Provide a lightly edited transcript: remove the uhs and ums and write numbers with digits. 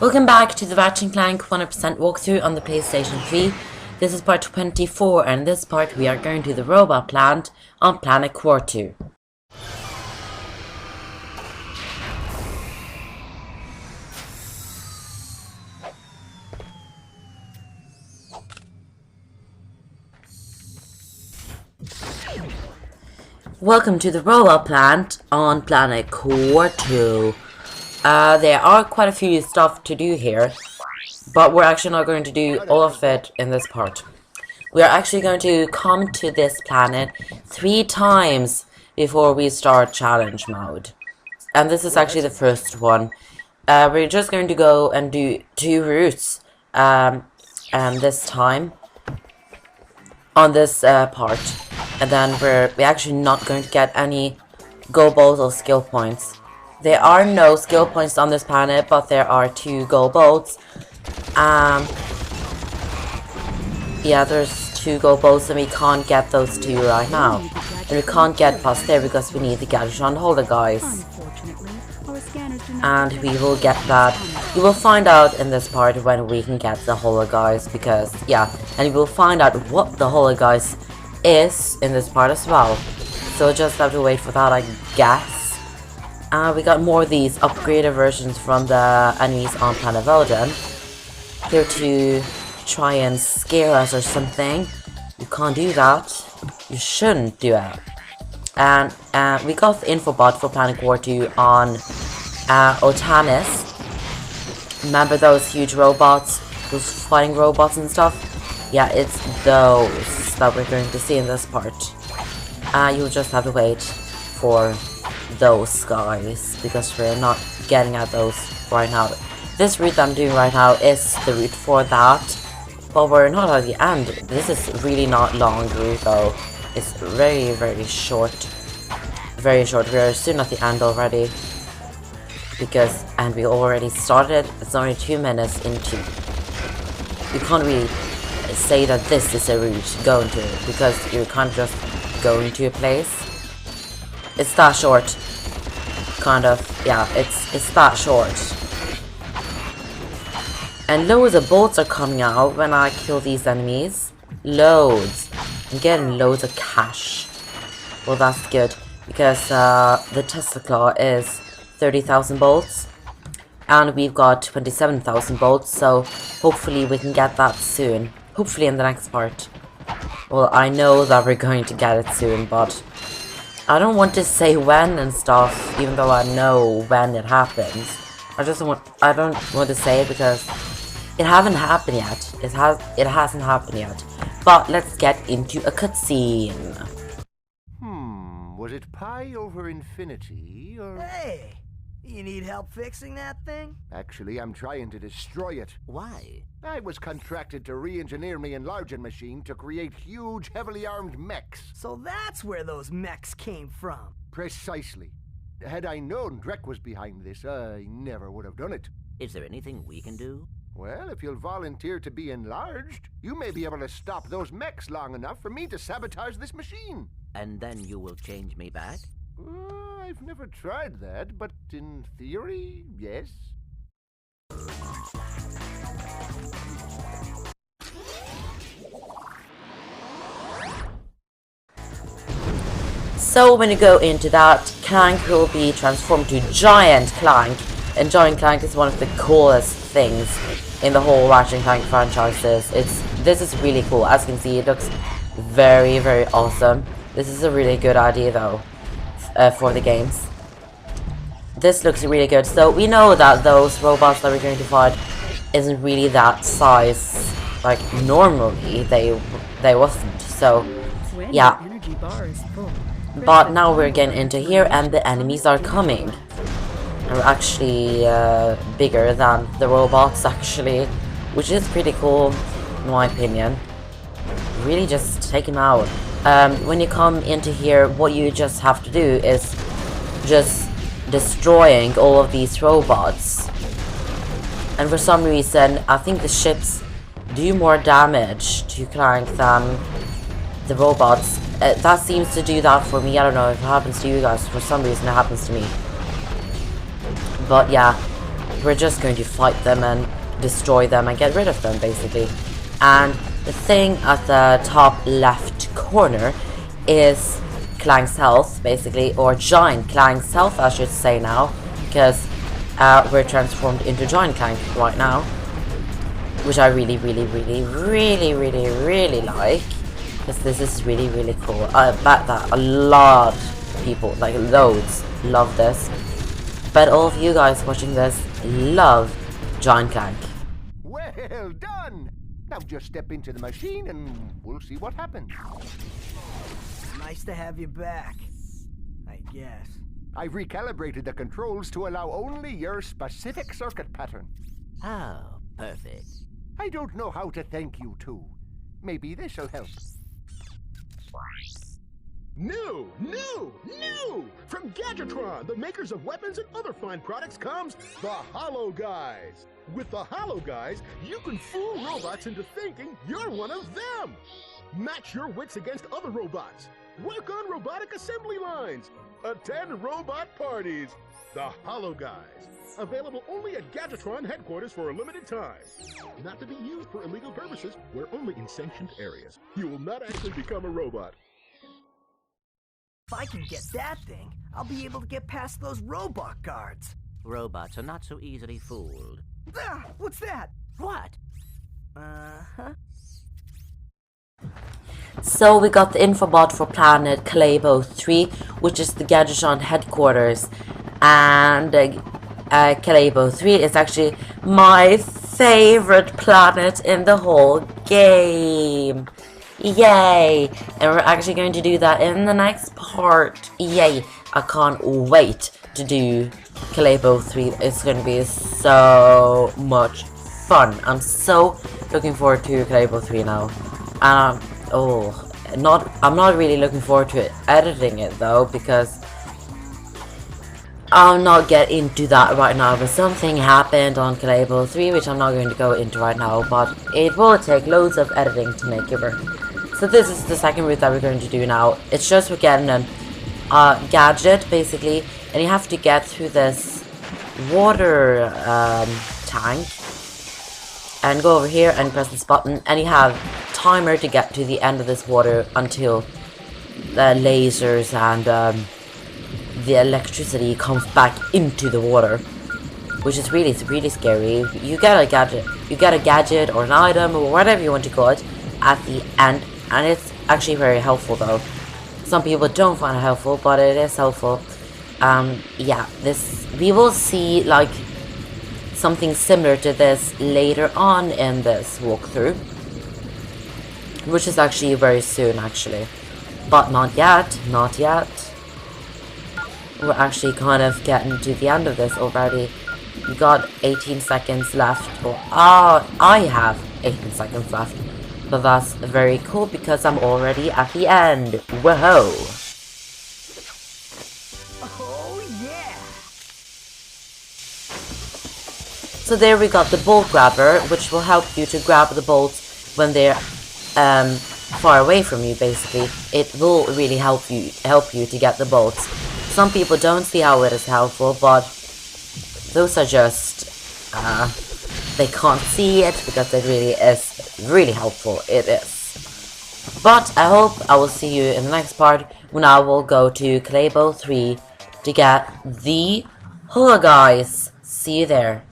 Welcome back to the Ratchet Clank 100% walkthrough on the PlayStation 3. This is part 24, and in this part we are going to the robot plant on Planet Quartu. Welcome to the robot plant on Planet Quartu. There are quite a few stuff to do here, but we're actually not going to do all of it in this part. We are actually going to come to this planet 3 times before we start challenge mode. And this is actually the first one. We're just going to go and do 2 routes and this time on this part. And then we're actually not going to get any gold balls or skill points. There are no skill points on this planet, but there are 2 gold bolts. Yeah, there's 2 gold bolts, and we can't get those 2 right now. And we can't get past there because we need the gadget on holder, guys. And we will get that. You will find out in this part when we can get the holder, guys, because, yeah. And you will find out what the holder, guys, is in this part as well. So just have to wait for that, I guess. We got more of these upgraded versions from the enemies on Planet Belgium. Here to try and scare us or something. You can't do that. You shouldn't do it. And we got the info bot for Planet Quartu on Otanis. Remember those huge robots? Those fighting robots and stuff? Yeah, it's those that we're going to see in this part. You'll just have to wait for those guys, because we're not getting at those right now. This route I'm doing right now is the route for that, but we're not at the end. This is really not long route though. It's very short. Very short. We're soon at the end already. And we already started. It's only 2 minutes into. You can't really say that this is a route going to, because you can't just go into a place. It's that short. Kind of. Yeah, it's that short. And loads of bolts are coming out when I kill these enemies. Loads. I'm getting loads of cash. Well, that's good. Because the Tesla Claw is 30,000 bolts. And we've got 27,000 bolts. So hopefully we can get that soon. Hopefully in the next part. Well, I know that we're going to get it soon, but I don't want to say when and stuff, even though I know when it happens. I don't want to say it because it hasn't happened yet. It hasn't happened yet. But let's get into a cutscene. Was it pi over infinity, or... Hey! You need help fixing that thing? Actually, I'm trying to destroy it. Why? I was contracted to re-engineer my enlarging machine to create huge, heavily armed mechs. So that's where those mechs came from. Precisely. Had I known Drek was behind this, I never would have done it. Is there anything we can do? Well, if you'll volunteer to be enlarged, you may be able to stop those mechs long enough for me to sabotage this machine. And then you will change me back? I've never tried that, but in theory, yes. So when you go into that, Clank will be transformed to Giant Clank. And Giant Clank is one of the coolest things in the whole Ratchet & Clank franchises. This is really cool. As you can see, it looks very awesome. This is a really good idea though, for the games. This looks really good. So we know that those robots that we're going to fight isn't really that size. Like normally they wasn't. So yeah. But now we're getting into here and the enemies are coming. And we're actually bigger than the robots actually, which is pretty cool in my opinion. Really just take them out. When you come into here, what you just have to do is just destroying all of these robots. And for some reason, I think the ships do more damage to Clank than the robots. That seems to do that for me. I don't know if it happens to you guys. For some reason, it happens to me. But yeah, we're just going to fight them and destroy them and get rid of them, basically. And the thing at the top left corner is Clank's health, basically, or Giant Clank's health, I should say now, because we're transformed into Giant Clank right now, which I really like, because this is really cool. I bet that a lot of people, like loads, love this. But all of you guys watching this love Giant Clank. Well done! Now just step into the machine and we'll see what happens. Nice to have you back, I guess. I've recalibrated the controls to allow only your specific circuit pattern. Oh, perfect. I don't know how to thank you two. Maybe this'll help. New! From Gadgetron, the makers of weapons and other fine products, comes the Hollow Guys. With the Hollow Guys, you can fool robots into thinking you're one of them. Match your wits against other robots. Work on robotic assembly lines. Attend robot parties. The Hollow Guys. Available only at Gadgetron headquarters for a limited time. Not to be used for illegal purposes. We're only in sanctioned areas. You will not actually become a robot. If I can get that thing, I'll be able to get past those robot guards. Robots are not so easily fooled. Ah, what's that? What? Uh-huh. So we got the infobot for Planet Quartu, which is the Gadgetron headquarters, and Quartu is actually my favorite planet in the whole game. Yay! And we're actually going to do that in the next part. Yay! I can't wait to do Quartu. It's going to be so much fun. I'm so looking forward to Quartu now. I'm not really looking forward to editing it though, because I'll not get into that right now, but something happened on Quartu, which I'm not going to go into right now, but it will take loads of editing to make it work. So this is the second route that we're going to do now. It's just we're getting a gadget, basically, and you have to get through this water tank, and go over here and press this button, and you have timer to get to the end of this water until the lasers and the electricity comes back into the water, which is really scary. You get a gadget or an item or whatever you want to call it at the end, and it's actually very helpful though. Some people don't find it helpful, but it is helpful. Yeah, we will see like something similar to this later on in this walkthrough, which is actually very soon actually, but not yet. We're actually kind of getting to the end of this already. We got 18 seconds left, or I have 18 seconds left, but that's very cool because I'm already at the end. Whoa! Oh yeah! So there we got the bolt grabber, which will help you to grab the bolts when they're far away from you. Basically, it will really help you to get the bolts. Some people don't see how it is helpful, but those are just they can't see it because it really is really helpful. It is. But I hope I will see you in the next part when I will go to Quartu to get the Hollow Guys. See you there.